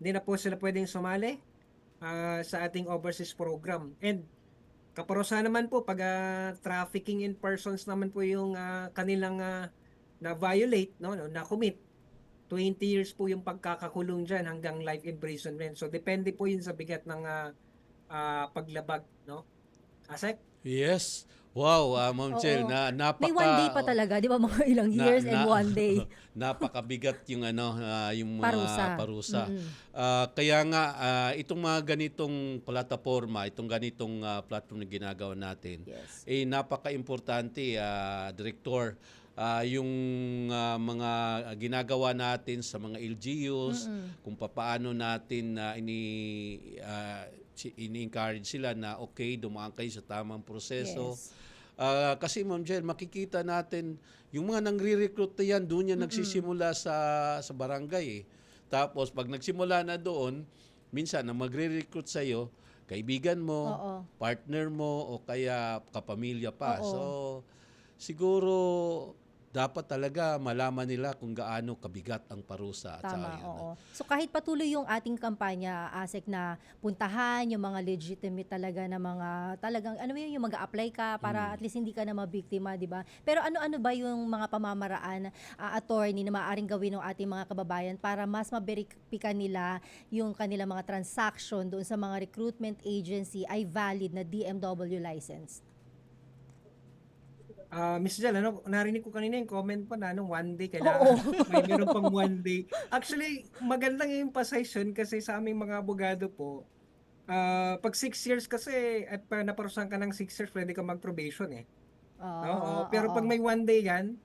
[SPEAKER 15] hindi na po sila pwedeng sumali sa ating overseas program. And kaparusahan naman po pag trafficking in persons naman po yung kanilang na-violate, no, na-commit, 20 years po yung pagkakakulong dyan hanggang life imprisonment. So depende po yun sa bigat ng paglabag, no? Asek?
[SPEAKER 13] Yes. Wow, Ma'am Chel,
[SPEAKER 14] May 1 day pa talaga, di ba? Mga ilang years and 1 day.
[SPEAKER 13] Napakabigat yung yung mga parusa.
[SPEAKER 14] Mm-mm.
[SPEAKER 13] Kaya nga itong mga ganitong plataforma, itong ganitong platform na ginagawa natin, napaka-importante, Director, yung mga ginagawa natin sa mga LGUs, kung paano natin ini-encourage sila na okay, dumaan kayo sa tamang proseso.
[SPEAKER 14] Yes.
[SPEAKER 13] Kasi Ma'am Jel, makikita natin yung mga nangre-recruit na yan, doon yan nagsisimula sa barangay. Tapos pag nagsimula na doon, minsan na magre-recruit sa'yo, kaibigan mo, partner mo, o kaya kapamilya pa. So siguro dapat talaga malaman nila kung gaano kabigat ang parusa. At
[SPEAKER 14] Tama, oo. So kahit patuloy yung ating kampanya, Asek, na puntahan yung mga legitimate talaga na mga talagang, ano yun, yung mag-a-apply ka para at least hindi ka na mabiktima, di ba? Pero ano-ano ba yung mga pamamaraan, attorney, na maaaring gawin ng ating mga kababayan para mas maberipikan nila yung kanilang mga transaction doon sa mga recruitment agency ay valid na DMW license?
[SPEAKER 15] Miss Jel, narinig ko kanina yung comment pa na 1 day kailangan may meron pang 1 day. Actually, magandang yung emphasize kasi sa aming mga abogado po, pag 6 years kasi at naparusahan ka ng 6 years, pwede ka mag-probation eh. Oo, pero pag may 1 day yan,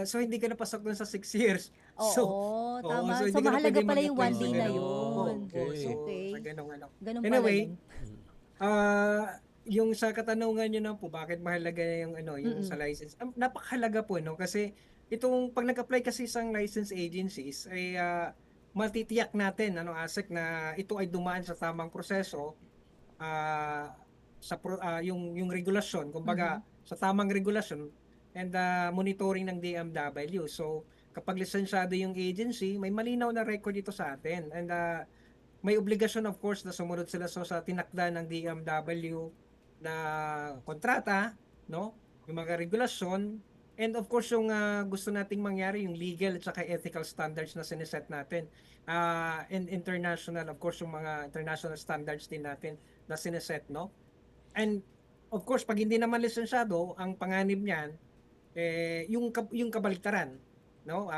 [SPEAKER 15] so hindi ka napasok dun sa 6 years. So,
[SPEAKER 14] Oo, tama.
[SPEAKER 15] so
[SPEAKER 14] So,
[SPEAKER 15] hindi ka na
[SPEAKER 14] mahalaga
[SPEAKER 15] pwede
[SPEAKER 14] pala yung
[SPEAKER 15] mag-apply
[SPEAKER 14] 1
[SPEAKER 15] sa
[SPEAKER 14] day na
[SPEAKER 15] ganun.
[SPEAKER 14] yun.
[SPEAKER 15] Oo, so
[SPEAKER 14] Okay.
[SPEAKER 15] sa ganung ano.
[SPEAKER 14] Ganun pala
[SPEAKER 15] Anyway,
[SPEAKER 14] yun.
[SPEAKER 15] yung sa katanungan nyo na po, bakit mahalaga yung ano, yung sa
[SPEAKER 14] Mm-mm.
[SPEAKER 15] license? Napakahalaga po, no? Kasi itong pag nag-apply kasi isang license agencies ay matitiyak natin ano ASEC na ito ay dumaan sa tamang proseso, yung regulasyon, kumbaga sa tamang regulasyon and monitoring ng DMW. So kapag lisensyado yung agency, may malinaw na record ito sa atin and may obligasyon of course na sumunod sila sa tinakda ng DMW na kontrata, no? Yung mga regulasyon and of course yung gusto nating mangyari yung legal at saka ethical standards na sineset natin. And international of course yung mga international standards din natin na sineset, no? And of course pag hindi naman lisensyado, ang panganib niyan yung kabaliktaran, no?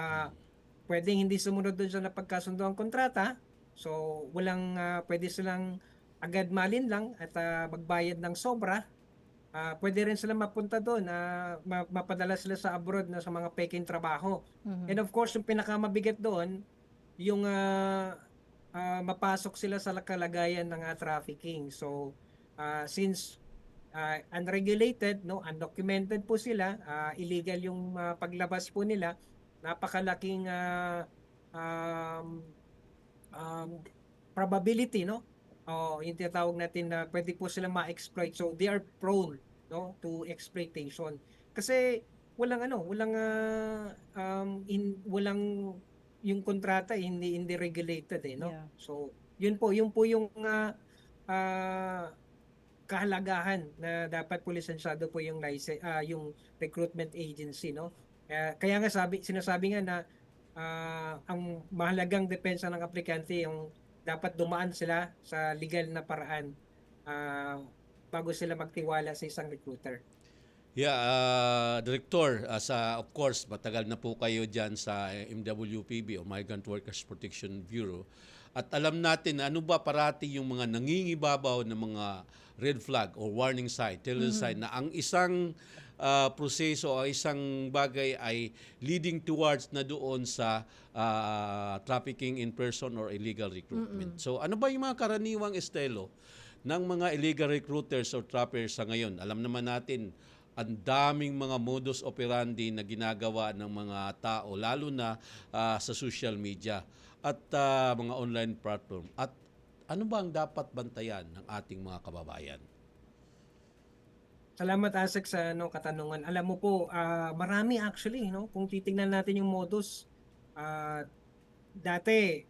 [SPEAKER 15] Pwedeng hindi sumunod doon sa napagkasundo ang kontrata. So walang pwede silang agad malinlang at magbayad ng sobra. Pwede rin sila mapunta doon, mapadala sila sa abroad na sa mga peking trabaho. And of course, yung pinakamabigat doon, yung mapasok sila sa kalagayan ng trafficking. So, since unregulated, no, undocumented po sila, illegal yung paglabas po nila, napakalaking probability, no? Yung tinatawag natin na pwede po silang ma-exploit. So they are prone, no, to exploitation. Kasi walang walang yung kontrata hindi regulated no.
[SPEAKER 14] Yeah.
[SPEAKER 15] So yun po yung kahalagahan na dapat po lisensyado po yung yung recruitment agency, no. Kaya nga sinasabi nga na ang mahalagang depensa ng aplikante yung dapat dumaan sila sa legal na paraan bago sila magtiwala sa isang recruiter.
[SPEAKER 13] Yeah, Director, of course, matagal na po kayo dyan sa MWPB o Migrant Workers Protection Bureau. At alam natin ano ba parati yung mga nangingibabaw na mga red flag or warning sign, telltale sign na ang isang proseso o isang bagay ay leading towards na doon sa trafficking in person or illegal recruitment. So ano ba yung mga karaniwang estilo ng mga illegal recruiters or trappers sa ngayon? Alam naman natin ang daming mga modus operandi na ginagawa ng mga tao lalo na sa social media at mga online platform. At ano ba ang dapat bantayan ng ating mga kababayan?
[SPEAKER 15] Salamat ASEC sa katanungan. Alam mo po, marami actually, no? Kung titingnan natin yung modus, dati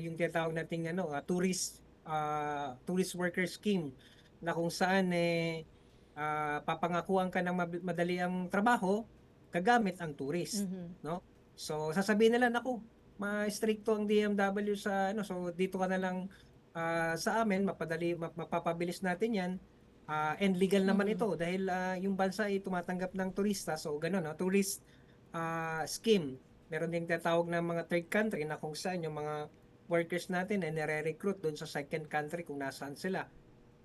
[SPEAKER 15] yung tinatawag nating tourist worker scheme na kung saan papangakuan ka ng madali ang trabaho kagamit ang tourist, no? So sasabihin nila, naku, ma-stricto ang DMW sa so dito ka na lang sa amin, mapapabilis natin 'yan. And legal naman ito dahil yung bansa ay tumatanggap ng turista. So gano'n, no? Tourist scheme. Meron ding tinatawag na mga third country na kung saan yung mga workers natin ay nire-recruit doon sa second country kung nasaan sila.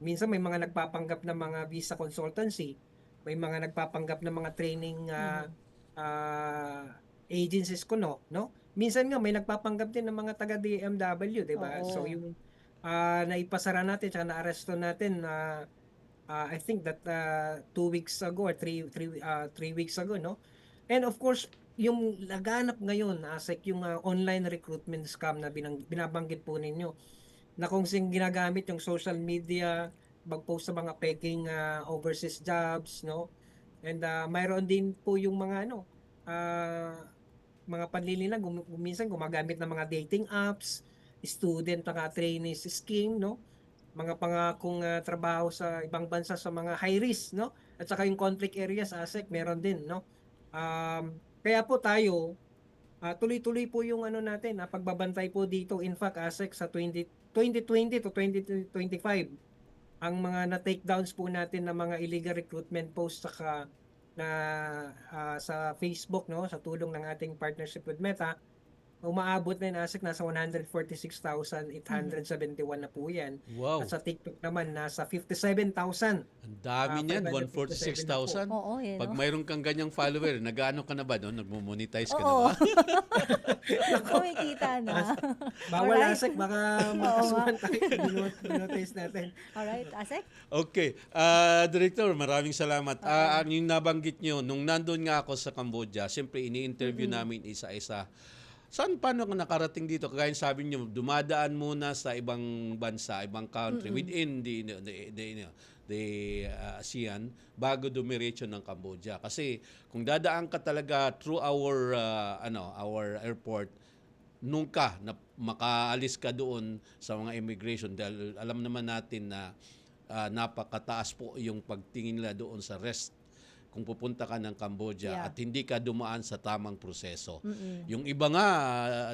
[SPEAKER 15] Minsan may mga nagpapanggap ng mga visa consultancy, may mga nagpapanggap ng mga training agencies no? Minsan nga may nagpapanggap din ng mga taga DMW, 'di ba? So yung naipasara natin at na-aresto natin I think that 2 weeks ago or 3 weeks ago, no? And of course, yung laganap ngayon, ASEC, yung online recruitment scam na binabanggit po ninyo, na kung sing ginagamit yung social media, mag-post sa mga peking overseas jobs, no? And mayroon din po yung mga mga panlililang, minsan gumagamit ng mga dating apps, student trainees scheme, no? Mga pangakong trabaho sa ibang bansa sa mga high risk, no? At saka yung conflict areas, ASEC, meron din, no? Kaya po tayo tuloy-tuloy po yung natin, pagbabantay po dito. In fact, ASEC sa 2020 to 2025, ang mga na-takedowns po natin ng mga illegal recruitment posts saka sa Facebook, no, sa tulong ng ating partnership with Meta, umaabot na yung ASEC, nasa 146,871 na po yan.
[SPEAKER 13] Wow.
[SPEAKER 15] At sa TikTok naman, nasa 57,000.
[SPEAKER 13] Ang dami niyan, 146,000.
[SPEAKER 14] Oo,
[SPEAKER 13] Pag mayroon kang ganyang follower, nag-ano ka na ba doon? Nagmo-monetize ka na
[SPEAKER 14] Oo.
[SPEAKER 13] ba?
[SPEAKER 14] Kumikita na.
[SPEAKER 15] Bawal
[SPEAKER 14] Alright.
[SPEAKER 15] ASEC, baka makasuhan tayo. Binotize natin.
[SPEAKER 14] Alright, Asek?
[SPEAKER 13] Okay. Director, maraming salamat. Yung nabanggit nyo, nung nandun nga ako sa Cambodia, siyempre ini-interview namin isa-isa. Paano ka nakarating dito? Kagaya sabi nyo, dumadaan muna sa ibang bansa, ibang country, within the ASEAN, bago dumiretso ng Cambodia. Kasi kung dadaan ka talaga through our airport, nung ka na makaalis ka doon sa mga immigration, dahil alam naman natin na napakataas po yung pagtingin nila doon sa rest kung pupunta ka ng Cambodia at hindi ka dumaan sa tamang proseso. Yung iba nga,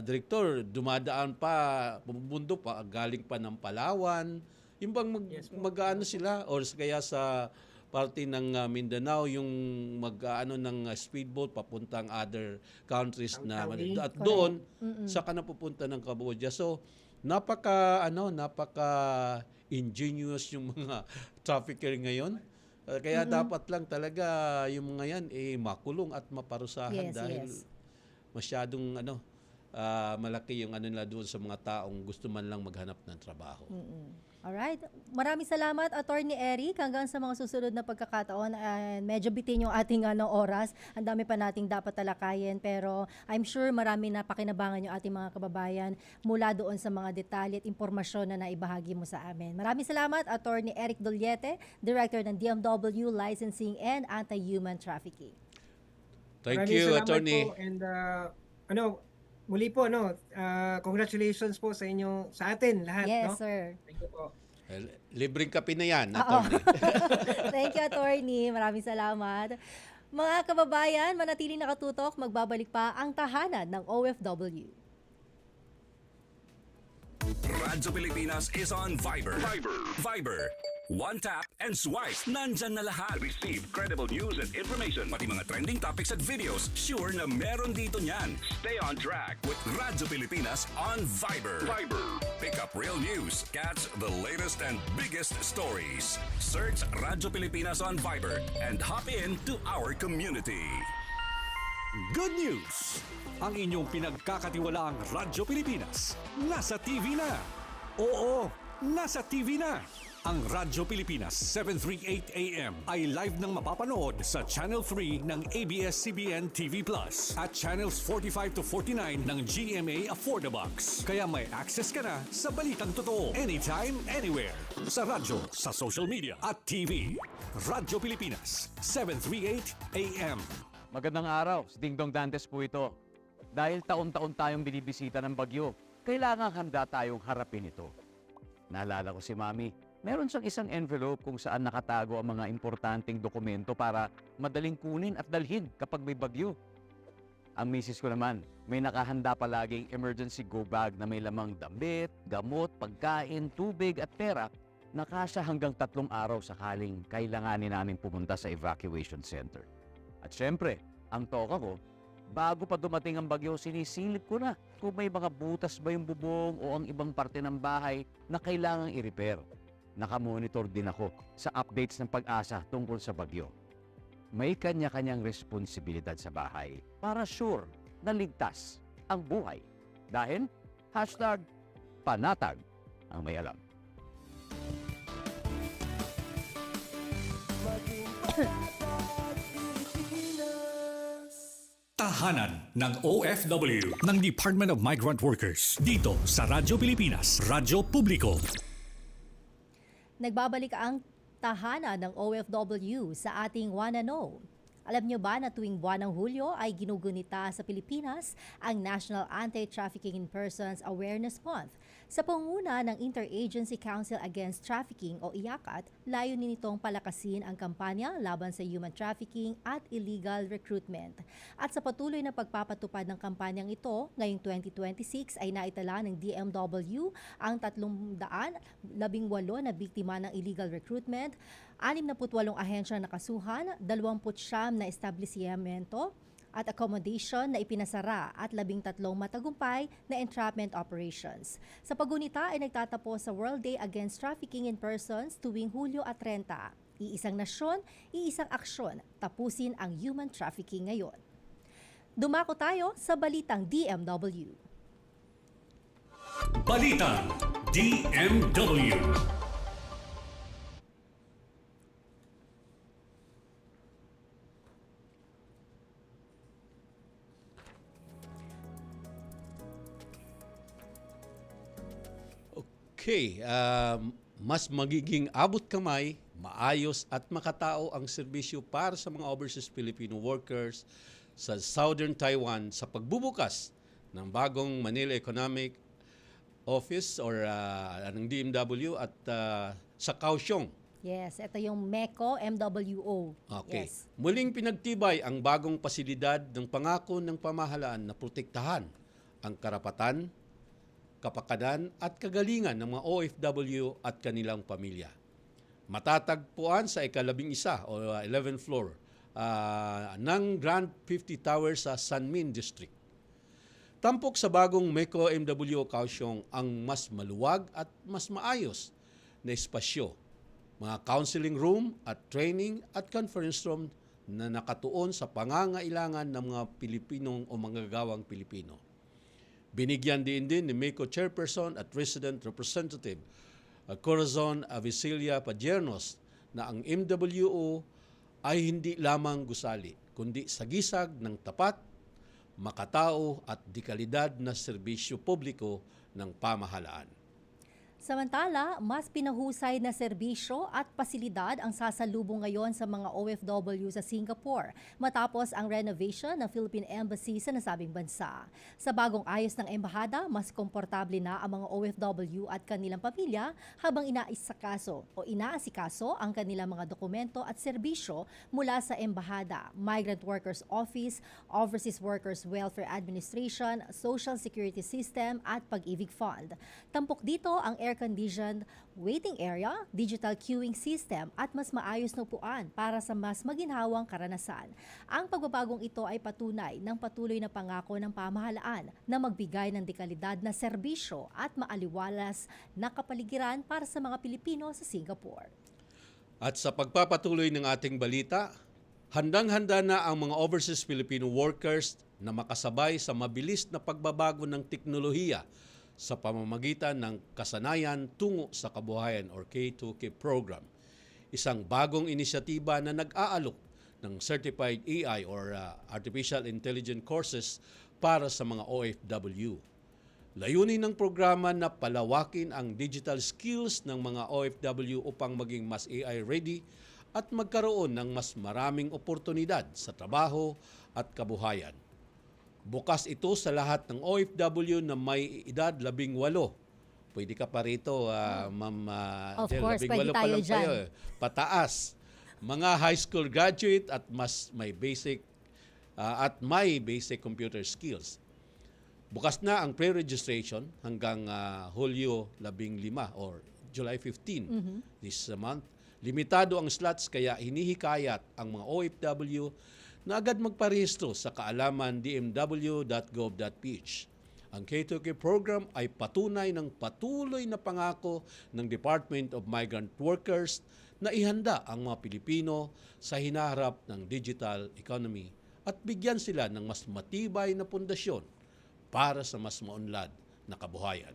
[SPEAKER 13] Director, dumadaan pa, bumundok pa, galing pa ng Palawan. Yung bang mag-ano sila or kaya sa parte ng Mindanao, yung mag-ano ng speedboat papuntang other countries na at doon saka na pupunta ng Cambodia. So napaka ingenious yung mga trafficker ngayon. Kaya dapat lang talaga yung mga yan makulong at maparusahan dahil masyadong malaki yung nila doon sa mga taong gusto man lang maghanap ng trabaho.
[SPEAKER 14] Alright. Maraming salamat, Attorney Eric. Hanggang sa mga susunod na pagkakataon, medyo bitin yung ating oras. Ang dami pa nating dapat talakayin. Pero I'm sure marami na pakinabangan yung ating mga kababayan mula doon sa mga detalye at impormasyon na naibahagi mo sa amin. Maraming salamat, Attorney Eric Duliete, Director ng DMW Licensing and Anti-Human Trafficking.
[SPEAKER 13] Thank you, Attorney.
[SPEAKER 15] Po, and muli po, congratulations po sa inyo, sa atin lahat.
[SPEAKER 14] Yes, sir.
[SPEAKER 15] Thank you po.
[SPEAKER 13] Libreng kape na yan, Attorney.
[SPEAKER 14] Thank you, Attorney. Maraming salamat. Mga kababayan, manatiling nakatutok, magbabalik pa ang tahanan ng OFW.
[SPEAKER 16] Radyo Pilipinas is on Viber. Viber. One tap and swipe. Nandyan na lahat. Receive credible news and information. Pati mga trending topics at videos. Sure na meron dito niyan. Stay on track with Radyo Pilipinas on Viber. Pick up real news. Catch the latest and biggest stories. Search Radyo Pilipinas on Viber and hop in to our community.
[SPEAKER 11] Good news! Ang inyong pinagkakatiwalaang Radyo Pilipinas nasa TV na. Oo, nasa TV na. Ang Radyo Pilipinas 738 AM ay live nang mapapanood sa Channel 3 ng ABS-CBN TV Plus at Channels 45 to 49 ng GMA Affordabox. Kaya may access ka na sa balitang totoo anytime, anywhere. Sa radyo, sa social media at TV. Radyo Pilipinas 738 AM.
[SPEAKER 17] Magandang araw, si Dingdong Dantes po ito. Dahil taon-taon tayong binibisita ng bagyo, kailangan handa tayong harapin ito. Naalala ko si Mami, meron siyang isang envelope kung saan nakatago ang mga importanteng dokumento para madaling kunin at dalhin kapag may bagyo. Ang misis ko naman, may nakahanda palaging emergency go bag na may lamang damit, gamot, pagkain, tubig at pera na kasya hanggang 3 araw sakaling kailanganin namin pumunta sa evacuation center. At syempre, ang toka ko, bago pa dumating ang bagyo, sinisilip ko na kung may mga butas ba yung bubong o ang ibang parte ng bahay na kailangang i-repair. Nakamonitor din ako sa updates ng pag-asa tungkol sa bagyo. May kanya-kanyang responsibilidad sa bahay para sure na ligtas ang buhay. Dahil #panatag ang may alam.
[SPEAKER 11] Tahanan ng OFW ng Department of Migrant Workers dito sa Radyo Pilipinas, Radyo Publiko.
[SPEAKER 14] Nagbabalik ang tahanan ng OFW sa ating Wanna Know. Alam nyo ba na tuwing buwan ng Hulyo ay ginugunita sa Pilipinas ang National Anti-Trafficking in Persons Awareness Month. Sa pangunguna ng Interagency Council Against Trafficking o IACAT, layunin nitong palakasin ang kampanya laban sa human trafficking at illegal recruitment. At sa patuloy na pagpapatupad ng kampanyang ito, ngayong 2026 ay naitala ng DMW ang 318 na biktima ng illegal recruitment, 68 ahensya na nakasuhan, 29 na establishmento, at accommodation na ipinasara at 13 matagumpay na entrapment operations. Sa pagunita ay nagtatapos sa World Day Against Trafficking in Persons tuwing Hulyo at 30. Iisang nasyon, iisang aksyon, tapusin ang human trafficking ngayon. Dumako tayo sa Balitang DMW.
[SPEAKER 11] Balitang DMW.
[SPEAKER 13] Okay, mas magiging abot kamay, maayos at makatao ang serbisyo para sa mga overseas Filipino workers sa Southern Taiwan sa pagbubukas ng bagong Manila Economic Office or ng DMW at sa Kaohsiung.
[SPEAKER 14] Yes, ito yung MECO MWO.
[SPEAKER 13] Okay.
[SPEAKER 14] Yes.
[SPEAKER 13] Muling pinagtibay ang bagong pasilidad ng pangako ng pamahalaan na protektahan ang karapatan, kapakanan at kagalingan ng mga OFW at kanilang pamilya. Matatagpuan sa ika-11 o 11th floor ng Grand 50 Tower sa Sanmin District. Tampok sa bagong MECO MWO Kaohsiung ang mas maluwag at mas maayos na espasyo, mga counseling room at training at conference room na nakatuon sa pangangailangan ng mga Pilipinong o manggagawang Pilipino. Binigyan din ni MECO Chairperson at Resident Representative Corazon Avicilia Padiernos na ang MWO ay hindi lamang gusali, kundi sagisag ng tapat, makatao at dekalidad na serbisyo publiko ng pamahalaan.
[SPEAKER 14] Samantala, mas pinahusay na serbisyo at pasilidad ang sasalubong ngayon sa mga OFW sa Singapore matapos ang renovation ng Philippine Embassy sa nasabing bansa. Sa bagong ayos ng embahada, mas komportable na ang mga OFW at kanilang pamilya habang inaasikaso ang kanilang mga dokumento at serbisyo mula sa embahada, Migrant Workers Office, Overseas Workers Welfare Administration, Social Security System at Pag-ibig Fund. Tampok dito ang air-conditioned waiting area, digital queuing system at mas maayos na upuan para sa mas maginhawang karanasan. Ang pagbabagong ito ay patunay ng patuloy na pangako ng pamahalaan na magbigay ng dekalidad na serbisyo at maaliwalas na kapaligiran para sa mga Pilipino sa Singapore.
[SPEAKER 13] At sa pagpapatuloy ng ating balita, handang-handa na ang mga overseas Filipino workers na makasabay sa mabilis na pagbabago ng teknolohiya sa pamamagitan ng Kasanayan Tungo sa Kabuhayan or K2K program. Isang bagong inisyatiba na nag-aalok ng Certified AI or Artificial Intelligence courses para sa mga OFW. Layunin ng programa na palawakin ang digital skills ng mga OFW upang maging mas AI ready at magkaroon ng mas maraming oportunidad sa trabaho at kabuhayan. Bukas ito sa lahat ng OFW na may edad 18. Pwede ka pa rito, Ma'am
[SPEAKER 14] Of
[SPEAKER 13] Del,
[SPEAKER 14] course,
[SPEAKER 13] 18
[SPEAKER 14] pwede
[SPEAKER 13] pa
[SPEAKER 14] tayo
[SPEAKER 13] lang
[SPEAKER 14] dyan.
[SPEAKER 13] Pataas. Mga high school graduate at mas may basic computer skills. Bukas na ang pre-registration hanggang Hulyo 15 or July 15 this month. Limitado ang slots kaya hinihikayat ang mga OFW na agad magparehistro sa kaalaman dmw.gov.ph. Ang K2K program ay patunay ng patuloy na pangako ng Department of Migrant Workers na ihanda ang mga Pilipino sa hinaharap ng digital economy at bigyan sila ng mas matibay na pundasyon para sa mas maunlad na kabuhayan.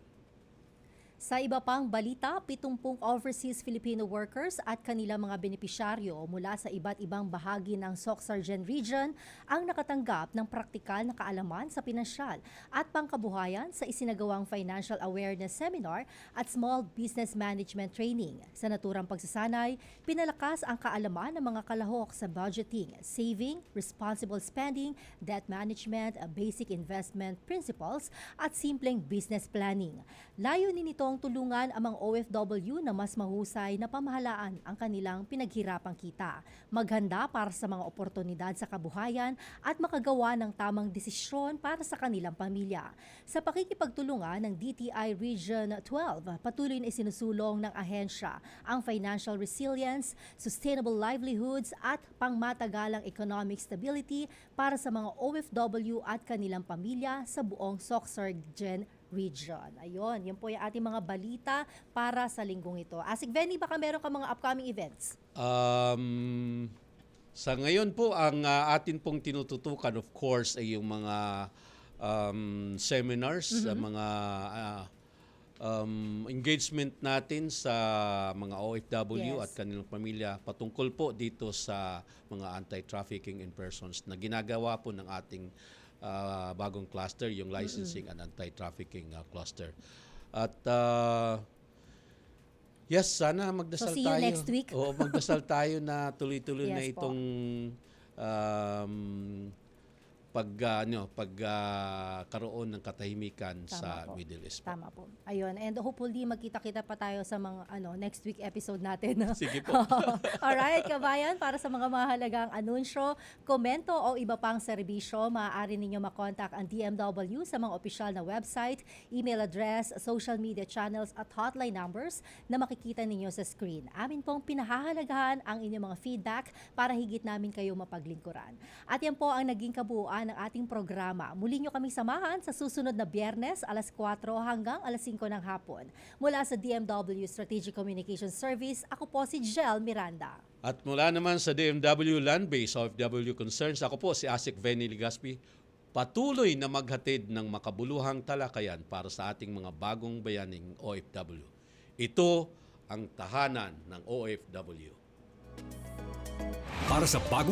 [SPEAKER 14] Sa iba pang balita, 70 overseas Filipino workers at kanilang mga benepisyaryo mula sa iba't ibang bahagi ng Soc-Sargen region ang nakatanggap ng praktikal na kaalaman sa pinansyal at pangkabuhayan sa isinagawang Financial Awareness Seminar at Small Business Management Training. Sa naturang pagsasanay, pinalakas ang kaalaman ng mga kalahok sa budgeting, saving, responsible spending, debt management, basic investment principles at simpleng business planning. Layunin nitong pong tulungan ang mga OFW na mas mahusay na pamahalaan ang kanilang pinaghirapang kita, maghanda para sa mga oportunidad sa kabuhayan at makagawa ng tamang desisyon para sa kanilang pamilya. Sa pakikipagtulungan ng DTI Region 12, patuloy na isinusulong ng ahensya ang financial resilience, sustainable livelihoods at pangmatagalang economic stability para sa mga OFW at kanilang pamilya sa buong Sorsogon region. Ayun, yun po yung ating mga balita para sa linggong ito. Asik Benny, baka meron ka mga upcoming events?
[SPEAKER 13] Sa ngayon po, ang atin pong tinututukan, of course, ay yung mga seminars, mga engagement natin sa mga OFW at kanilang pamilya patungkol po dito sa mga anti-trafficking in persons na ginagawa po ng ating bagong cluster, yung licensing and anti-trafficking cluster. At yes, sana magdasal
[SPEAKER 14] So see
[SPEAKER 13] tayo.
[SPEAKER 14] you next week.
[SPEAKER 13] Oo, magdasal tayo na tuloy-tuloy na
[SPEAKER 14] Yes po.
[SPEAKER 13] itong pagkaroon ng katahimikan sa
[SPEAKER 14] po.
[SPEAKER 13] Middle East.
[SPEAKER 14] Tama po. Ayun, and hopefully magkita-kita pa tayo sa mga next week episode natin.
[SPEAKER 13] Sige po.
[SPEAKER 14] Alright, kabayan, para sa mga mahalagang anunsyo, komento o iba pang serbisyo, maaari ninyo makontak ang DMW sa mga opisyal na website, email address, social media channels at hotline numbers na makikita ninyo sa screen. Amin pong pinahahalagahan ang inyong mga feedback para higit namin kayo mapaglingkuran. At yan po ang naging kabuuan ng ating programa. Muli nyo kaming samahan sa susunod na Biyernes, alas 4 hanggang alas 5 ng hapon. Mula sa DMW Strategic Communication Service, ako po si Jel Miranda.
[SPEAKER 13] At mula naman sa DMW Land-Based OFW Concerns, ako po si Asik Venny Ligaspi, patuloy na maghatid ng makabuluhang talakayan para sa ating mga bagong bayaning OFW. Ito ang tahanan ng OFW.
[SPEAKER 11] Para sa bagong